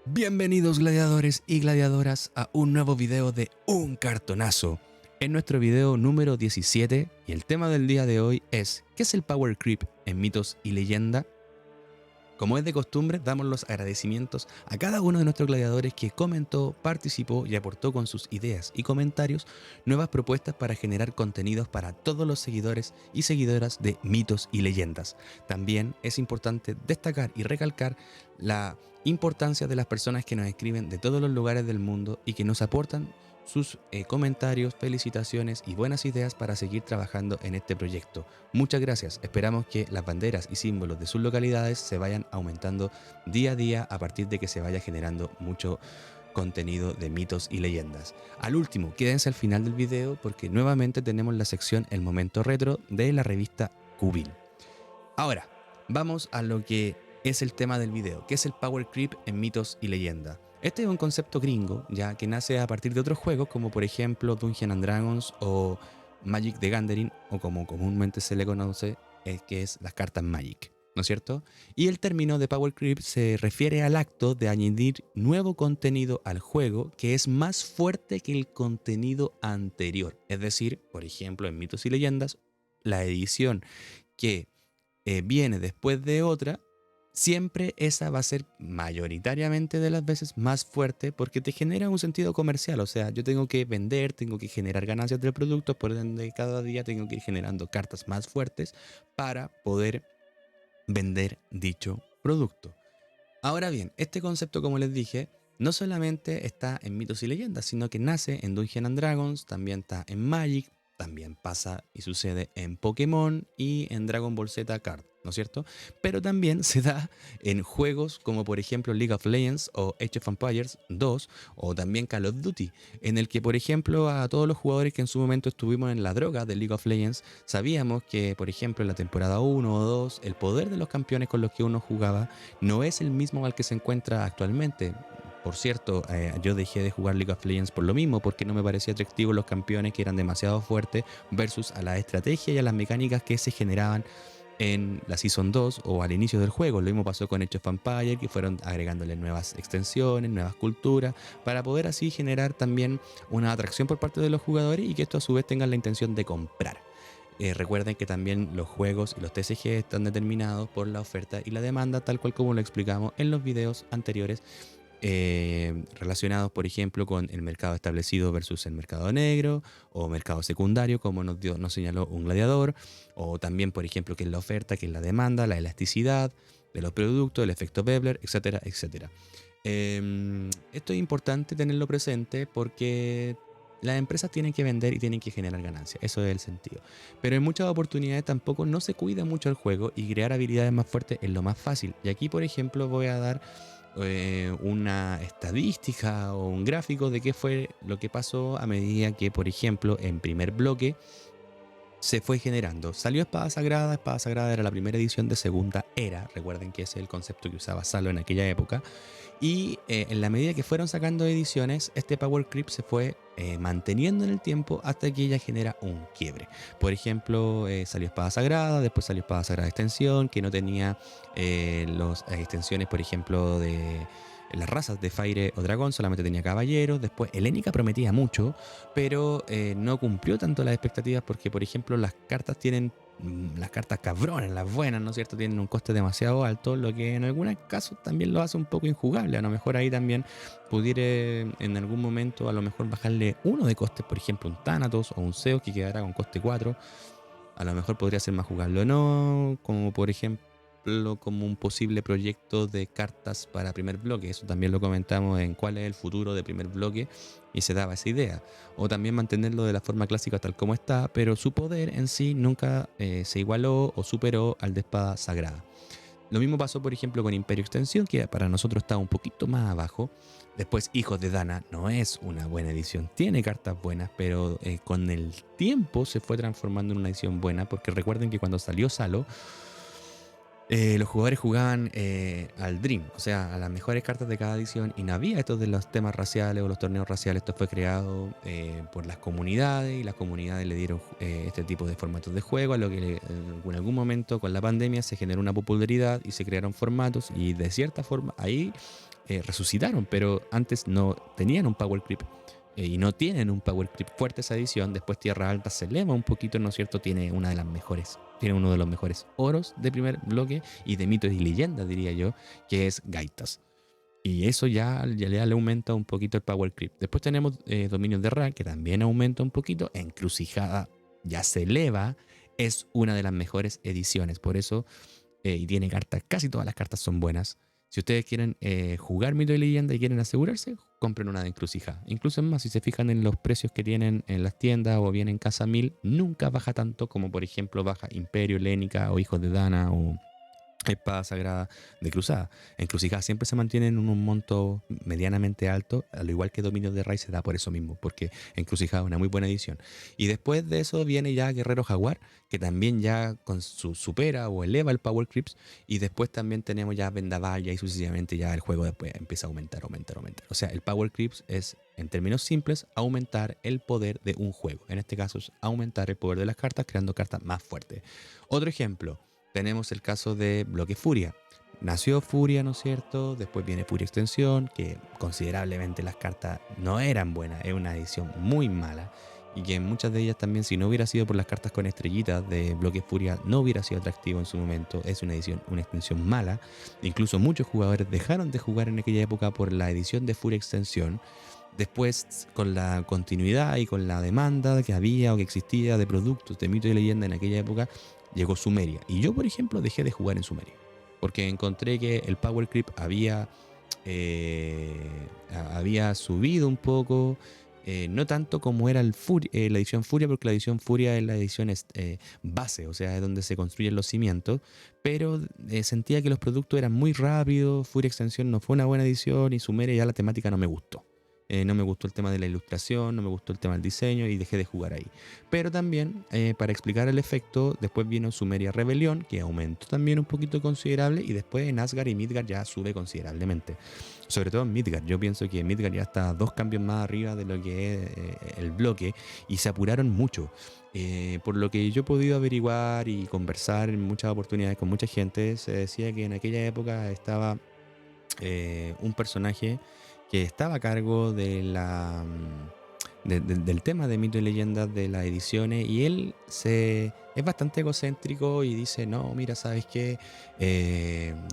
Bienvenidos gladiadores y gladiadoras a un nuevo video de Un Cartonazo. En nuestro video número 17 y el tema del día de hoy es ¿qué es el Power Creep en mitos y leyenda? Como es de costumbre, damos los agradecimientos a cada uno de nuestros gladiadores que comentó, participó y aportó con sus ideas y comentarios nuevas propuestas para generar contenidos para todos los seguidores y seguidoras de mitos y leyendas. También es importante destacar y recalcar la importancia de las personas que nos escriben de todos los lugares del mundo y que nos aportan sus comentarios, felicitaciones y buenas ideas para seguir trabajando en este proyecto. Muchas gracias, esperamos que las banderas y símbolos de sus localidades se vayan aumentando día a día a partir de que se vaya generando mucho contenido de mitos y leyendas. Al último, quédense al final del video porque nuevamente tenemos la sección El Momento Retro de la revista Cubin. Ahora, vamos a lo que es el tema del video, que es el Power Creep en mitos y leyendas. Este es un concepto gringo, ya que nace a partir de otros juegos como por ejemplo Dungeons and Dragons o Magic the Gathering, o como comúnmente se le conoce, que es las cartas Magic, ¿no es cierto? Y el término de Power Creep se refiere al acto de añadir nuevo contenido al juego que es más fuerte que el contenido anterior. Es decir, por ejemplo, en mitos y leyendas, la edición que viene después de otra, siempre esa va a ser mayoritariamente de las veces más fuerte porque te genera un sentido comercial. O sea, yo tengo que vender, tengo que generar ganancias del producto, por ende cada día tengo que ir generando cartas más fuertes para poder vender dicho producto. Ahora bien, este concepto, como les dije, no solamente está en mitos y leyendas, sino que nace en Dungeons and Dragons, también está en Magic, también pasa y sucede en Pokémon y en Dragon Ball Z Card, ¿no es cierto? Pero también se da en juegos como por ejemplo League of Legends o Age of Empires 2 o también Call of Duty, en el que por ejemplo a todos los jugadores que en su momento estuvimos en la droga de League of Legends, sabíamos que por ejemplo en la temporada 1 o 2 el poder de los campeones con los que uno jugaba no es el mismo al que se encuentra actualmente. Por cierto, yo dejé de jugar League of Legends por lo mismo, porque no me parecía atractivo los campeones que eran demasiado fuertes versus a la estrategia y a las mecánicas que se generaban en la Season 2 o al inicio del juego. Lo mismo pasó con Age of Empires, que fueron agregándole nuevas extensiones, nuevas culturas, para poder así generar también una atracción por parte de los jugadores y que esto a su vez tengan la intención de comprar. Recuerden que también los juegos y los TCG están determinados por la oferta y la demanda, tal cual como lo explicamos en los videos anteriores, relacionados por ejemplo con el mercado establecido versus el mercado negro o mercado secundario, como nos señaló un gladiador, o también por ejemplo qué es la oferta, qué es la demanda, la elasticidad de los productos, el efecto Vebler, etcétera, etcétera. Esto es importante tenerlo presente porque las empresas tienen que vender y tienen que generar ganancias, eso es el sentido. Pero en muchas oportunidades tampoco no se cuida mucho el juego y crear habilidades más fuertes es lo más fácil. Y aquí por ejemplo voy a dar una estadística o un gráfico de qué fue lo que pasó a medida que, por ejemplo, en primer bloque se fue generando. Salió Espada Sagrada era la primera edición de Segunda Era, recuerden que ese es el concepto que usaba Salo en aquella época. Y en la medida que fueron sacando ediciones, este Power Creep se fue manteniendo en el tiempo hasta que ella genera un quiebre. Por ejemplo, salió Espada Sagrada, después salió Espada Sagrada Extensión, que no tenía las extensiones, por ejemplo, de las razas de Fire o Dragón, solamente tenía caballeros. Después Helénica prometía mucho, pero no cumplió tanto las expectativas porque, por ejemplo, las cartas tienen las cartas cabrones, las buenas, ¿no es cierto? Tienen un coste demasiado alto, lo que en algunos casos también lo hace un poco injugable. A lo mejor ahí también pudiera en algún momento a lo mejor bajarle uno de costes, por ejemplo un Thanatos o un Zeus que quedará con coste 4. A lo mejor podría ser más jugable o no, como por ejemplo como un posible proyecto de cartas para primer bloque. Eso también lo comentamos en cuál es el futuro de primer bloque y se daba esa idea. O también mantenerlo de la forma clásica tal como está, pero su poder en sí nunca se igualó o superó al de Espada Sagrada. Lo mismo pasó, por ejemplo, con Imperio Extensión, que para nosotros está un poquito más abajo. Después, Hijos de Dana no es una buena edición. Tiene cartas buenas, pero con el tiempo se fue transformando en una edición buena, porque recuerden que cuando salió Salo, los jugadores jugaban al Dream, o sea, a las mejores cartas de cada edición, y no había estos de los temas raciales o los torneos raciales. Esto fue creado por las comunidades, y las comunidades le dieron este tipo de formatos de juego, a lo que en algún momento con la pandemia se generó una popularidad y se crearon formatos, y de cierta forma ahí resucitaron, pero antes no tenían un power creep. Y no tienen un power creep fuerte esa edición. Después Tierra Alta se eleva un poquito, ¿no es cierto? Tiene una de las mejores, tiene uno de los mejores oros de primer bloque y de mitos y leyendas, diría yo, que es Gaitas. Y eso ya le aumenta un poquito el power creep. Después tenemos Dominios de Ra, que también aumenta un poquito. Encrucijada ya se eleva. Es una de las mejores ediciones. Por eso, y tiene cartas, casi todas las cartas son buenas. Si ustedes quieren jugar Mito y Leyenda y quieren asegurarse, compren una de Encrucijada. Incluso es más, si se fijan en los precios que tienen en las tiendas o bien en Casa 1000, nunca baja tanto como por ejemplo baja Imperio, Lénica o Hijos de Dana o Espada Sagrada de Cruzada. Encrucijada siempre se mantiene en un monto medianamente alto, al igual que Dominios de Rey se da por eso mismo, porque Encrucijada es una muy buena edición. Y después de eso viene ya Guerrero Jaguar, que también ya supera o eleva el Power Creeps, y después también tenemos ya Vendaval, y sucesivamente ya el juego después empieza a aumentar. O sea, el Power Creeps es, en términos simples, aumentar el poder de un juego. En este caso es aumentar el poder de las cartas, creando cartas más fuertes. Otro ejemplo, tenemos el caso de Bloque Furia. Nació Furia, ¿no es cierto? Después viene Furia Extensión, que considerablemente las cartas no eran buenas, es una edición muy mala. Y que muchas de ellas también, si no hubiera sido por las cartas con estrellitas de Bloque Furia, no hubiera sido atractivo en su momento. Es una edición, una extensión mala. Incluso muchos jugadores dejaron de jugar en aquella época por la edición de Furia Extensión. Después, con la continuidad y con la demanda que había o que existía de productos de mito y leyenda en aquella época, llegó Sumeria. Y yo, por ejemplo, dejé de jugar en Sumeria. Porque encontré que el Power Creep eh, había subido un poco. No tanto como era la edición Furia, porque la edición Furia es la edición base, o sea, es donde se construyen los cimientos. Pero sentía que los productos eran muy rápidos. Furia Extensión no fue una buena edición y Sumeria ya la temática no me gustó. No me gustó el tema de la ilustración, no me gustó el tema del diseño y dejé de jugar ahí. Pero también, para explicar el efecto, después vino Sumeria Rebelión, que aumentó también un poquito considerable, y después en Asgard y Midgard ya sube considerablemente. Sobre todo en Midgard, yo pienso que Midgard ya está 2 cambios más arriba de lo que es el bloque, y se apuraron mucho. Por lo que yo he podido averiguar y conversar en muchas oportunidades con mucha gente, se decía que en aquella época estaba un personaje que estaba a cargo de del tema de mito y leyendas de las ediciones, y él es bastante egocéntrico y dice, no, mira, ¿sabes qué?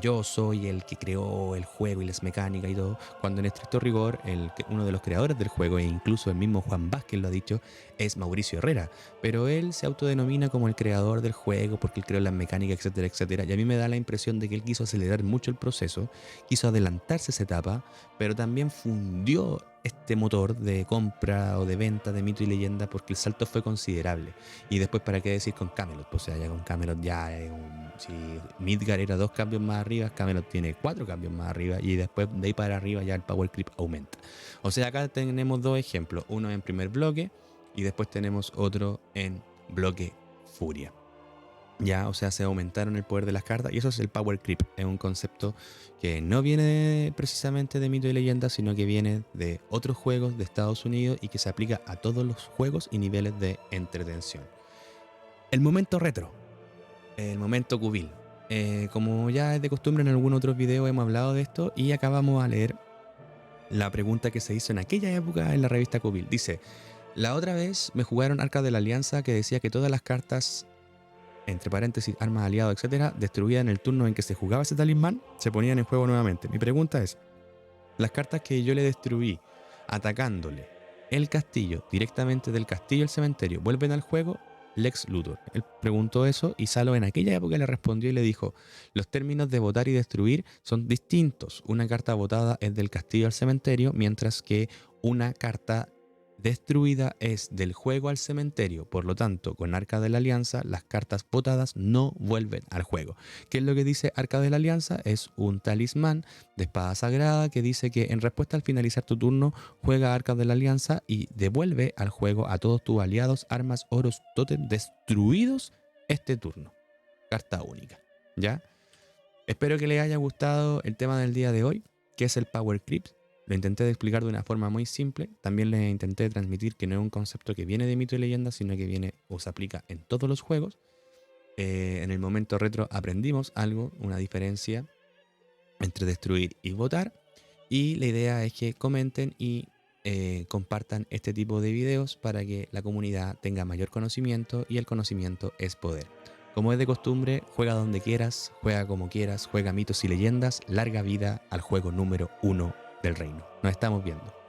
Yo soy el que creó el juego y las mecánicas y todo, cuando en estricto rigor uno de los creadores del juego, e incluso el mismo Juan Vázquez lo ha dicho, es Mauricio Herrera, pero él se autodenomina como el creador del juego porque él creó las mecánicas, etcétera, etcétera, y a mí me da la impresión de que él quiso acelerar mucho el proceso, quiso adelantarse esa etapa, pero también fundió este motor de compra o de venta de mito y leyenda porque el salto fue considerable. Y después, ¿para qué decir con Camelot? Pues, o sea, ya con Camelot ya es si Midgard era 2 cambios más arriba, Camelot tiene 4 cambios más arriba, y después de ahí para arriba ya el Power Creep aumenta. O sea, acá tenemos 2 ejemplos, uno en primer bloque y después tenemos otro en bloque Furia. Ya, o sea, se aumentaron el poder de las cartas, y eso es el Power Creep. Es un concepto que no viene precisamente de mito y leyenda, sino que viene de otros juegos de Estados Unidos y que se aplica a todos los juegos y niveles de entretención. El momento retro, el momento cubil. Como ya es de costumbre, en algún otro video hemos hablado de esto, y acá vamos a leer la pregunta que se hizo en aquella época en la revista Cubil. Dice, la otra vez me jugaron Arca de la Alianza que decía que todas las cartas, entre paréntesis, armas, aliados, etcétera, destruidas en el turno en que se jugaba ese talismán, se ponían en juego nuevamente. Mi pregunta es, las cartas que yo le destruí atacándole el castillo directamente del castillo al cementerio, ¿vuelven al juego? Lex Luthor. Él preguntó eso y Salo en aquella época le respondió y le dijo, los términos de votar y destruir son distintos. Una carta votada es del castillo al cementerio, mientras que una carta destruida es del juego al cementerio. Por lo tanto, con Arca de la Alianza, las cartas votadas no vuelven al juego. ¿Qué es lo que dice Arca de la Alianza? Es un talismán de espada sagrada que dice que en respuesta al finalizar tu turno, juega Arca de la Alianza y devuelve al juego a todos tus aliados, armas, oros, tótem destruidos este turno. Carta única. ¿Ya? Espero que les haya gustado el tema del día de hoy, que es el Power Creep. Lo intenté explicar de una forma muy simple. También les intenté transmitir que no es un concepto que viene de mito y leyenda, sino que viene o se aplica en todos los juegos. En el momento retro aprendimos algo, una diferencia entre destruir y votar. Y la idea es que comenten y compartan este tipo de videos para que la comunidad tenga mayor conocimiento, y el conocimiento es poder. Como es de costumbre, juega donde quieras, juega como quieras, juega mitos y leyendas, larga vida al juego número 1 del reino. Nos estamos viendo.